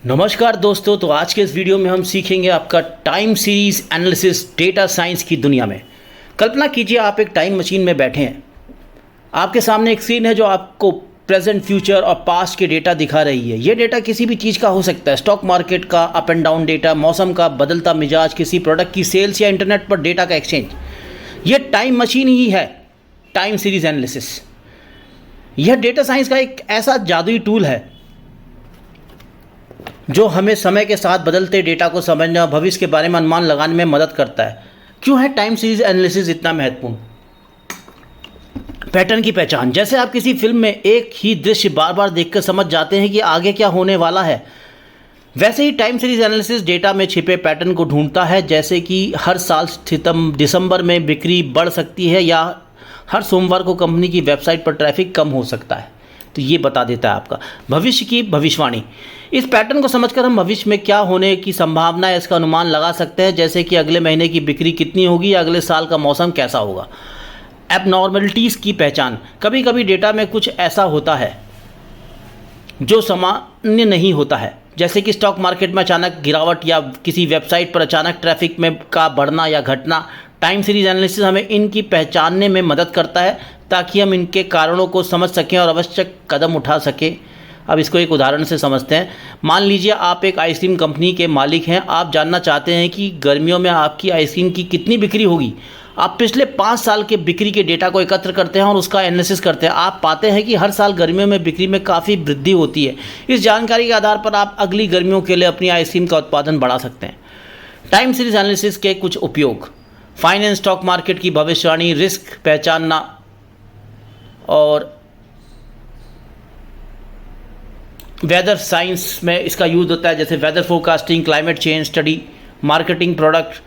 नमस्कार दोस्तों। तो आज के इस वीडियो में हम सीखेंगे आपका time series analysis data science की दुनिया में। कल्पना कीजिए आप एक टाइम मशीन में बैठे हैं। आपके सामने एक स्क्रीन है जो आपको प्रेजेंट, फ्यूचर और पास्ट के डेटा दिखा रही है। ये डेटा किसी भी चीज़ का हो सकता है, स्टॉक मार्केट का अप एंड डाउन डेटा, मौसम का बदलता मिजाज, किसी प्रोडक्ट की सेल्स या इंटरनेट पर डेटा का एक्सचेंज। ये टाइम मशीन ही है टाइम सीरीज एनालिसिस। यह डेटा साइंस का एक ऐसा जादुई टूल है जो हमें समय के साथ बदलते डेटा को समझने और भविष्य के बारे में अनुमान लगाने में मदद करता है। क्यों है टाइम सीरीज एनालिसिस इतना महत्वपूर्ण? पैटर्न की पहचान। जैसे आप किसी फिल्म में एक ही दृश्य बार बार देखकर समझ जाते हैं कि आगे क्या होने वाला है, वैसे ही टाइम सीरीज एनालिसिस डेटा में छिपे पैटर्न को ढूंढता है। जैसे कि हर साल दिसंबर में बिक्री बढ़ सकती है या हर सोमवार को कंपनी की वेबसाइट पर ट्रैफिक कम हो सकता है, तो ये बता देता है आपका भविष्य की भविष्यवाणी। इस पैटर्न को समझकर हम भविष्य में क्या होने की संभावना है इसका अनुमान लगा सकते हैं, जैसे कि अगले महीने की बिक्री कितनी होगी या अगले साल का मौसम कैसा होगा। एबनॉर्मलिटीज़ की पहचान। कभी कभी डेटा में कुछ ऐसा होता है जो सामान्य नहीं होता है, जैसे कि स्टॉक मार्केट में अचानक गिरावट या किसी वेबसाइट पर अचानक ट्रैफिक में का बढ़ना या घटना। टाइम सीरीज एनालिसिस हमें इनकी पहचानने में मदद करता है ताकि हम इनके कारणों को समझ सकें और आवश्यक कदम उठा सकें। अब इसको एक उदाहरण से समझते हैं। मान लीजिए आप एक आइसक्रीम कंपनी के मालिक हैं। आप जानना चाहते हैं कि गर्मियों में आपकी आइसक्रीम की कितनी बिक्री होगी। आप पिछले 5 साल के बिक्री के डेटा को एकत्र करते हैं और उसका एनालिसिस करते हैं। आप पाते हैं कि हर साल गर्मियों में बिक्री में काफ़ी वृद्धि होती है। इस जानकारी के आधार पर आप अगली गर्मियों के लिए अपनी आइसक्रीम का उत्पादन बढ़ा सकते हैं। टाइम सीरीज एनालिसिस के कुछ उपयोग। फाइनेंस, स्टॉक मार्केट की भविष्यवाणी, रिस्क पहचानना और वेदर साइंस में इसका यूज़ होता है, जैसे weather forecasting, climate change study, marketing, product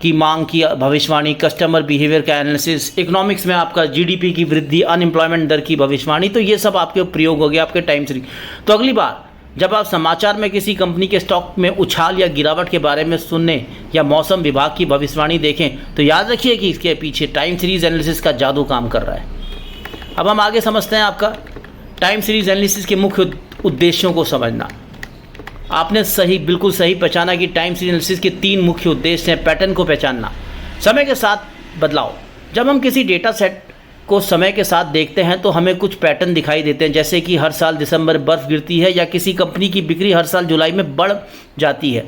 की मांग की भविष्यवाणी, कस्टमर बिहेवियर का एनालिसिस, इकोनॉमिक्स में आपका जीडीपी की वृद्धि, अनएम्प्लॉयमेंट दर की भविष्यवाणी। तो ये सब आपके प्रयोग हो गए आपके टाइम सीरीज। तो अगली बार जब आप समाचार में किसी कंपनी के स्टॉक में उछाल या गिरावट के बारे में सुनने या मौसम विभाग की भविष्यवाणी देखें, तो याद रखिए कि इसके पीछे टाइम सीरीज एनालिसिस का जादू काम कर रहा है। अब हम आगे समझते हैं आपका टाइम सीरीज एनालिसिस के मुख्य उद्देश्यों को समझना। आपने बिल्कुल सही पहचाना कि टाइम सीरीज एनालिसिस के 3 मुख्य उद्देश्य हैं। पैटर्न को पहचानना, समय के साथ बदलाव। जब हम किसी डेटा सेट को समय के साथ देखते हैं तो हमें कुछ पैटर्न दिखाई देते हैं, जैसे कि हर साल दिसंबर बर्फ़ गिरती है या किसी कंपनी की बिक्री हर साल जुलाई में बढ़ जाती है।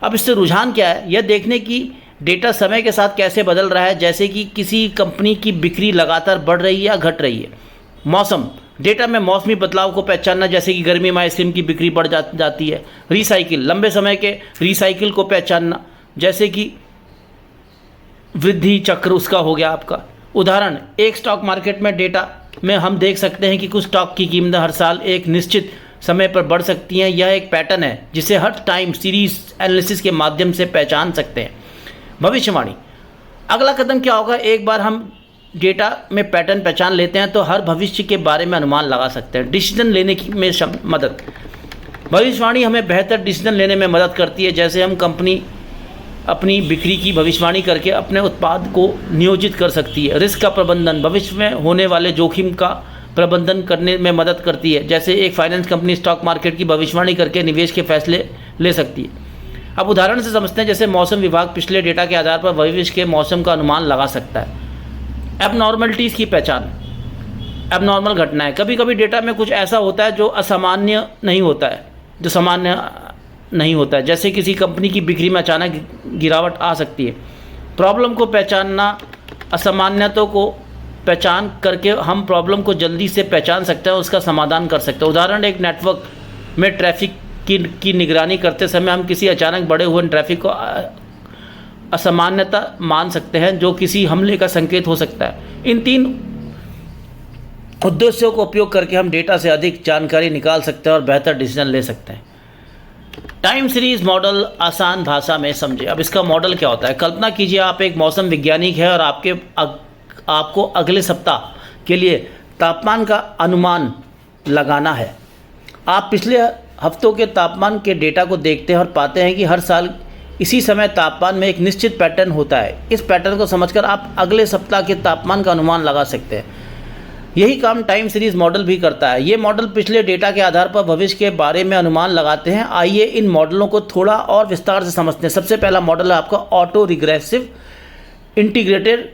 अब इससे रुझान क्या है? यह देखने की डेटा समय के साथ कैसे बदल रहा है, जैसे कि किसी कंपनी की बिक्री लगातार बढ़ रही है या घट रही है। मौसम, डेटा में मौसमी बदलाव को पहचानना, जैसे कि गर्मी में आइसक्रीम की बिक्री बढ़ जाती है। रिसाइकिल, लंबे समय के रिसाइकिल को पहचानना, जैसे कि वृद्धि चक्र उसका हो गया आपका। उदाहरण, एक स्टॉक मार्केट में डेटा में हम देख सकते हैं कि कुछ स्टॉक की कीमतें हर साल एक निश्चित समय पर बढ़ सकती हैं। यह एक पैटर्न है जिसे हर टाइम सीरीज एनालिसिस के माध्यम से पहचान सकते हैं। भविष्यवाणी, अगला कदम क्या होगा? एक बार हम डेटा में पैटर्न पहचान लेते हैं तो हर भविष्य के बारे में अनुमान लगा सकते हैं। डिसीजन लेने की में मदद। भविष्यवाणी हमें बेहतर डिसीजन लेने में मदद करती है, जैसे हम कंपनी अपनी बिक्री की भविष्यवाणी करके अपने उत्पाद को नियोजित कर सकती है। रिस्क का प्रबंधन, भविष्य में होने वाले जोखिम का प्रबंधन करने में मदद करती है, जैसे एक फाइनेंस कंपनी स्टॉक मार्केट की भविष्यवाणी करके निवेश के फैसले ले सकती है। अब उदाहरण से समझते हैं, जैसे मौसम विभाग पिछले डेटा के आधार पर भविष्य के मौसम का अनुमान लगा सकता है। एबनॉर्मलिटीज़ की पहचान। एबनॉर्मल घटनाएं, कभी कभी डेटा में कुछ ऐसा होता है जो असामान्य नहीं होता है, जो सामान्य नहीं होता है, जैसे किसी कंपनी की बिक्री में अचानक गिरावट आ सकती है। प्रॉब्लम को पहचानना, असामान्यता को पहचान करके हम प्रॉब्लम को जल्दी से पहचान सकते हैं, उसका समाधान कर सकते हैं। उदाहरण, एक नेटवर्क में ट्रैफिक की निगरानी करते समय हम किसी अचानक बढ़े हुए ट्रैफिक को असामान्यता मान सकते हैं जो किसी हमले का संकेत हो सकता है। इन 3 उद्देश्यों को उपयोग करके हम डेटा से अधिक जानकारी निकाल सकते हैं और बेहतर डिसीजन ले सकते हैं। टाइम सीरीज मॉडल आसान भाषा में समझे। अब इसका मॉडल क्या होता है? कल्पना कीजिए आप एक मौसम वैज्ञानिक है और आपको अगले सप्ताह के लिए तापमान का अनुमान लगाना है। आप पिछले हफ्तों के तापमान के डेटा को देखते हैं और पाते हैं कि हर साल इसी समय तापमान में एक निश्चित पैटर्न होता है। इस पैटर्न को समझकर आप अगले सप्ताह के तापमान का अनुमान लगा सकते हैं। यही काम टाइम सीरीज मॉडल भी करता है। ये मॉडल पिछले डेटा के आधार पर भविष्य के बारे में अनुमान लगाते हैं। आइए इन मॉडलों को थोड़ा और विस्तार से समझते हैं। सबसे पहला मॉडल है आपका auto regressive integrated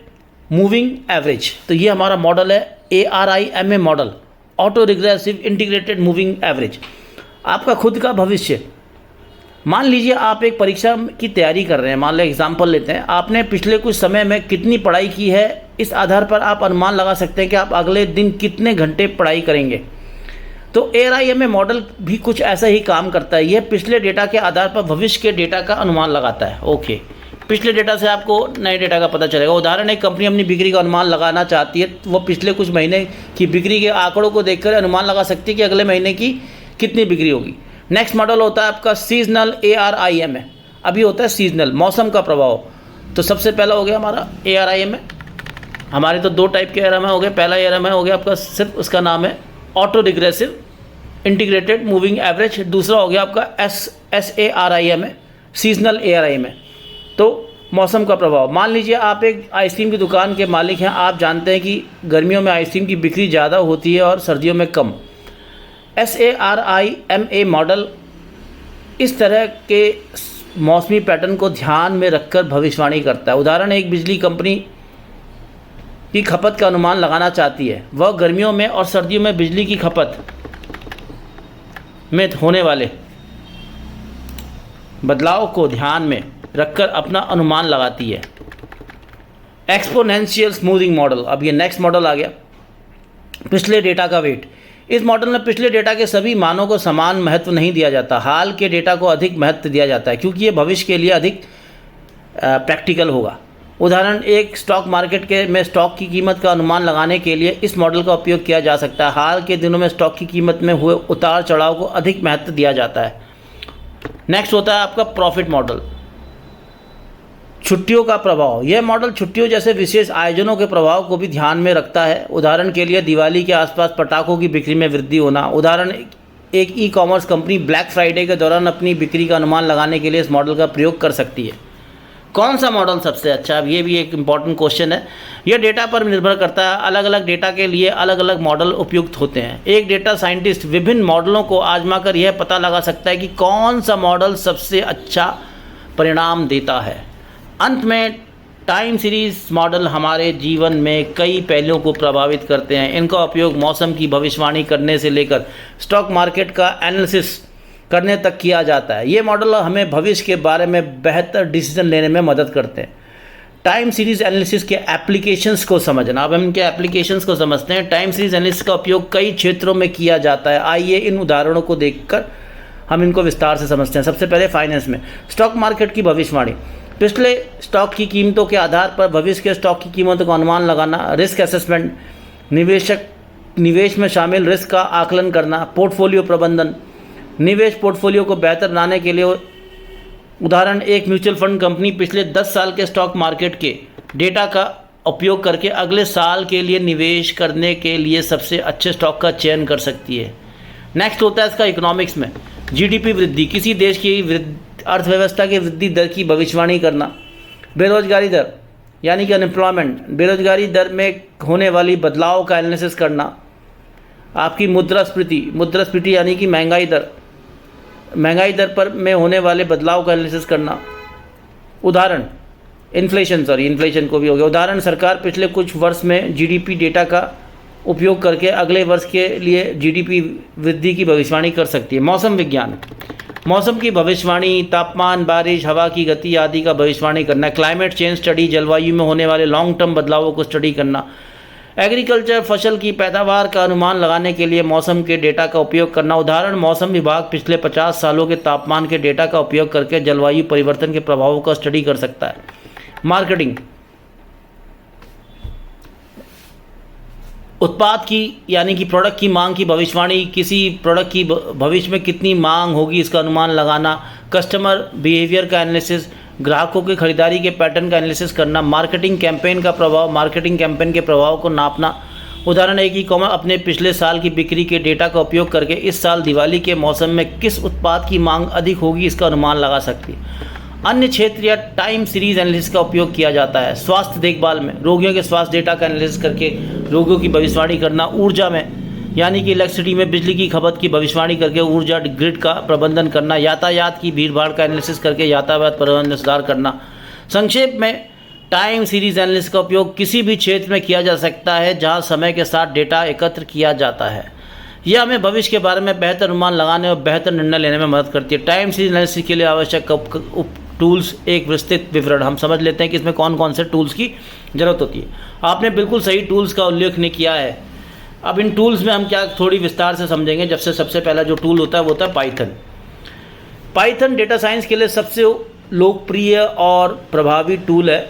moving average. तो ये हमारा मॉडल है ARIMA model, auto regressive integrated moving average. आपका खुद का भविष्य, मान लीजिए आप एक परीक्षा की तैयारी कर रहे हैं, मान लो एग्जाम्पल लेते हैं, आपने पिछले कुछ समय में कितनी पढ़ाई की है, इस आधार पर आप अनुमान लगा सकते हैं कि आप अगले दिन कितने घंटे पढ़ाई करेंगे। तो ARIMA मॉडल भी कुछ ऐसा ही काम करता है। यह पिछले डेटा के आधार पर भविष्य के डेटा का अनुमान लगाता है। ओके, पिछले डेटा से आपको नए डेटा का पता चलेगा। उदाहरण, एक कंपनी अपनी बिक्री का अनुमान लगाना चाहती है, तो वो पिछले कुछ महीने की बिक्री के आंकड़ों को देखकर अनुमान लगा सकती है कि अगले महीने की कितनी बिक्री होगी। नेक्स्ट मॉडल होता है आपका सीजनल ARIMA। अभी होता है सीजनल, मौसम का प्रभाव। तो सबसे पहला हो गया हमारा ARIMA। हमारे तो दो टाइप के ARIMA हो गए। पहला ARIMA हो गया आपका, सिर्फ उसका नाम है auto regressive integrated moving average. दूसरा हो गया आपका SARIMA, सीजनल ARIMA। तो मौसम का प्रभाव, मान लीजिए आप एक आइसक्रीम की दुकान के मालिक हैं। आप जानते हैं कि गर्मियों में आइसक्रीम की बिक्री ज़्यादा होती है और सर्दियों में कम। SARIMA मॉडल इस तरह के मौसमी पैटर्न को ध्यान में रखकर भविष्यवाणी करता है। उदाहरण, एक बिजली कंपनी की खपत का अनुमान लगाना चाहती है। वह गर्मियों में और सर्दियों में बिजली की खपत में होने वाले बदलाव को ध्यान में रखकर अपना अनुमान लगाती है। एक्सपोनेंशियल स्मूथिंग मॉडल, अब ये नेक्स्ट मॉडल आ गया, पिछले डेटा का वेट। इस मॉडल में पिछले डेटा के सभी मानों को समान महत्व नहीं दिया जाता, हाल के डेटा को अधिक महत्व दिया जाता है, क्योंकि ये भविष्य के लिए अधिक प्रैक्टिकल होगा। उदाहरण, एक स्टॉक मार्केट में स्टॉक की कीमत का अनुमान लगाने के लिए इस मॉडल का उपयोग किया जा सकता है। हाल के दिनों में स्टॉक की कीमत में हुए उतार चढ़ाव को अधिक महत्व दिया जाता है। नेक्स्ट होता है आपका प्रॉफिट मॉडल, छुट्टियों का प्रभाव। यह मॉडल छुट्टियों जैसे विशेष आयोजनों के प्रभाव को भी ध्यान में रखता है। उदाहरण के लिए, दिवाली के आसपास पटाखों की बिक्री में वृद्धि होना। उदाहरण, एक ई-कॉमर्स कंपनी ब्लैक फ्राइडे के दौरान अपनी बिक्री का अनुमान लगाने के लिए इस मॉडल का प्रयोग कर सकती है। कौन सा मॉडल सबसे अच्छा, अब ये भी एक इम्पॉर्टेंट क्वेश्चन है। यह डेटा पर निर्भर करता है। अलग अलग डेटा के लिए अलग अलग मॉडल उपयुक्त होते हैं। एक डेटा साइंटिस्ट विभिन्न मॉडलों को आजमाकर यह पता लगा सकता है कि कौन सा मॉडल सबसे अच्छा परिणाम देता है। अंत में, टाइम सीरीज मॉडल हमारे जीवन में कई पहलुओं को प्रभावित करते हैं। इनका उपयोग मौसम की भविष्यवाणी करने से लेकर स्टॉक मार्केट का एनालिसिस करने तक किया जाता है। ये मॉडल हमें भविष्य के बारे में बेहतर डिसीजन लेने में मदद करते हैं। टाइम सीरीज एनालिसिस के एप्लीकेशंस को समझना, अब हम इनके एप्लीकेशंस को समझते हैं। टाइम सीरीज एनालिसिस का उपयोग कई क्षेत्रों में किया जाता है। आइए इन उदाहरणों को देखकर हम इनको विस्तार से समझते हैं। सबसे पहले फाइनेंस में स्टॉक मार्केट की भविष्यवाणी, पिछले स्टॉक की कीमतों के आधार पर भविष्य के स्टॉक की कीमतों का अनुमान लगाना। रिस्क असेसमेंट, निवेश में शामिल रिस्क का आकलन करना। पोर्टफोलियो प्रबंधन, निवेश पोर्टफोलियो को बेहतर बनाने के लिए। उदाहरण, एक म्यूचुअल फंड कंपनी पिछले 10 साल के स्टॉक मार्केट के डेटा का उपयोग करके अगले साल के लिए निवेश करने के लिए सबसे अच्छे स्टॉक का चयन कर सकती है। नेक्स्ट होता है इसका इकोनॉमिक्स में, GDP वृद्धि, किसी देश की अर्थव्यवस्था की वृद्धि दर की भविष्यवाणी करना। बेरोजगारी दर यानी कि अनएम्प्लॉयमेंट, बेरोजगारी दर में होने वाली बदलाव का एनालिसिस करना। आपकी मुद्रास्फीति यानी कि महंगाई दर पर में होने वाले बदलाव का एनालिसिस करना। उदाहरण, इन्फ्लेशन को भी हो गया। उदाहरण, सरकार पिछले कुछ वर्ष में GDP डेटा का उपयोग करके अगले वर्ष के लिए GDP वृद्धि की भविष्यवाणी कर सकती है। मौसम विज्ञान, मौसम की भविष्यवाणी, तापमान, बारिश, हवा की गति आदि का भविष्यवाणी करना। क्लाइमेट चेंज स्टडी, जलवायु में होने वाले लॉन्ग टर्म बदलावों को स्टडी करना। एग्रीकल्चर, फसल की पैदावार का अनुमान लगाने के लिए मौसम के डेटा का उपयोग करना। उदाहरण, मौसम विभाग पिछले 50 सालों के तापमान के डेटा का उपयोग करके जलवायु परिवर्तन के प्रभावों का स्टडी कर सकता है। मार्केटिंग, उत्पाद की यानी कि प्रोडक्ट की मांग की भविष्यवाणी, किसी प्रोडक्ट की भविष्य में कितनी मांग होगी इसका अनुमान लगाना। कस्टमर बिहेवियर का एनालिसिस, ग्राहकों की खरीदारी के पैटर्न का एनालिसिस करना। मार्केटिंग कैंपेन का प्रभाव, मार्केटिंग कैंपेन के प्रभाव को नापना। उदाहरण, एक ई-कॉमर्स अपने पिछले साल की बिक्री के डेटा का उपयोग करके इस साल दिवाली के मौसम में किस उत्पाद की मांग अधिक होगी इसका अनुमान लगा सकती है। अन्य क्षेत्र या टाइम सीरीज एनालिसिस का उपयोग किया जाता है स्वास्थ्य देखभाल में, रोगियों के स्वास्थ्य डेटा का एनालिसिस करके रोगियों की भविष्यवाणी करना, ऊर्जा में यानी कि इलेक्ट्रिसिटी में बिजली की खपत की भविष्यवाणी करके ऊर्जा ग्रिड का प्रबंधन करना, यातायात की भीड़भाड़ का एनालिसिस करके यातायात परिवहन में सुधार करना। संक्षेप में टाइम सीरीज एनालिसिस का उपयोग किसी भी क्षेत्र में किया जा सकता है जहां समय के साथ डेटा एकत्र किया जाता है। यह हमें भविष्य के बारे में बेहतर अनुमान लगाने और बेहतर निर्णय लेने में मदद करती है। टाइम सीरीज एनालिसिस के लिए आवश्यक टूल्स एक विस्तृत विवरण हम समझ लेते हैं कि इसमें कौन कौन से टूल्स की ज़रूरत होती है। आपने बिल्कुल सही टूल्स का उल्लेख नहीं किया है। अब इन टूल्स में हम क्या थोड़ी विस्तार से समझेंगे। जब से सबसे पहला जो टूल होता है वो होता है पाइथन। पाइथन डेटा साइंस के लिए सबसे लोकप्रिय और प्रभावी टूल है।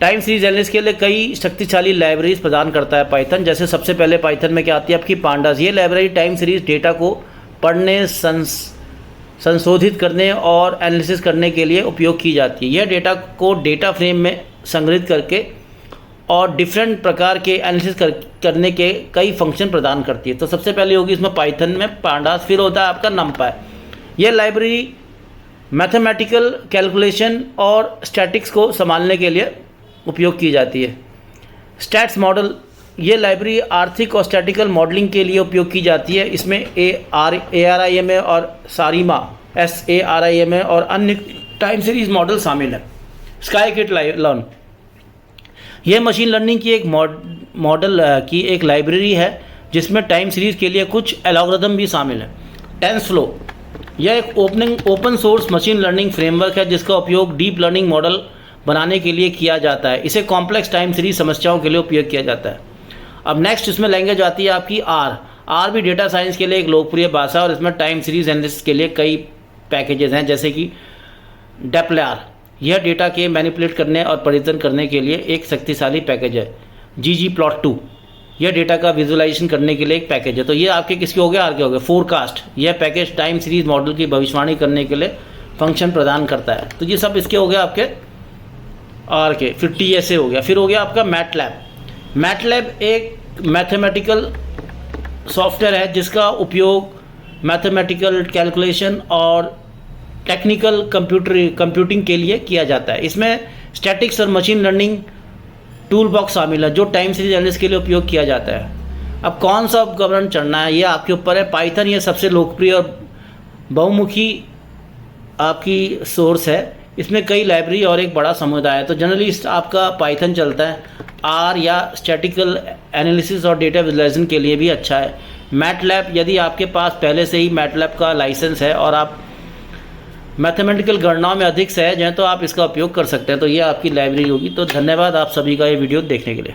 टाइम सीरीज एनालिसिस के लिए कई शक्तिशाली लाइब्रेरीज प्रदान करता है पाइथन। जैसे सबसे पहले पाइथन में क्या आती है आपकी पांडास। ये लाइब्रेरी टाइम सीरीज डेटा को पढ़ने, संशोधित करने और एनालिसिस करने के लिए उपयोग की जाती है। यह डेटा को डेटा फ्रेम में संग्रहित करके और डिफरेंट प्रकार के एनालिसिस करने के कई फंक्शन प्रदान करती है। तो सबसे पहले होगी इसमें पाइथन में पांडास, फिर होता है आपका नमपाई। यह लाइब्रेरी मैथमेटिकल कैलकुलेशन और स्टैटिक्स को संभालने के लिए उपयोग की जाती है। स्टैट्स मॉडल, ये लाइब्रेरी आर्थिक और स्टैटिकल मॉडलिंग के लिए उपयोग की जाती है। इसमें ARIMA और सारिमा SARIMA और अन्य टाइम सीरीज मॉडल शामिल है। स्काईकिट लर्न, यह मशीन लर्निंग की एक मॉडल की एक लाइब्रेरी है जिसमें टाइम सीरीज के लिए कुछ एल्गोरिथम भी शामिल है। टेंसफ्लो, यह एक open source machine learning framework है जिसका उपयोग डीप लर्निंग मॉडल बनाने के लिए किया जाता है। इसे कॉम्प्लेक्स टाइम सीरीज समस्याओं के लिए उपयोग किया जाता है। अब नेक्स्ट इसमें लैंग्वेज आती है आपकी आर भी डेटा साइंस के लिए एक लोकप्रिय भाषा और इसमें टाइम सीरीज एनालिसिस के लिए कई पैकेजेस हैं जैसे कि डेप्लार, यह डेटा के मैनिपुलेट करने और परिवर्तन करने के लिए एक शक्तिशाली पैकेज है। ggplot2, यह डेटा का विजुअलाइजेशन करने के लिए एक पैकेज है। तो ये आपके किसके हो गए, आर के हो गए। फोरकास्ट, यह पैकेज टाइम सीरीज मॉडल की भविष्यवाणी करने के लिए फंक्शन प्रदान करता है। तो ये सब इसके हो गए आपके आर के। फिर TSA हो गया। फिर हो गया आपका मैटलैब एक मैथमेटिकल सॉफ्टवेयर है जिसका उपयोग मैथमेटिकल कैलकुलेशन और टेक्निकल कंप्यूटिंग के लिए किया जाता है। इसमें स्टैटिक्स और मशीन लर्निंग टूल बॉक्स शामिल है जो टाइम सीरीज एनालिसिस के लिए उपयोग किया जाता है। अब कौन सा उपकरण चढ़ना है ये आपके ऊपर है। पाइथन ये सबसे लोकप्रिय और बहुमुखी आपकी सोर्स है। इसमें कई लाइब्रेरी और एक बड़ा समुदाय है। तो जनरली आपका पाइथन चलता है। आर या स्टैटिकल एनालिसिस और डेटा विजुलाइजेशन के लिए भी अच्छा है। मैटलैब, यदि आपके पास पहले से ही मैटलैब का लाइसेंस है और आप मैथमेटिकल गणनाओं में अधिक सहज हैं तो आप इसका उपयोग कर सकते हैं। तो ये आपकी लाइब्रेरी होगी। तो धन्यवाद आप सभी का ये वीडियो देखने के लिए।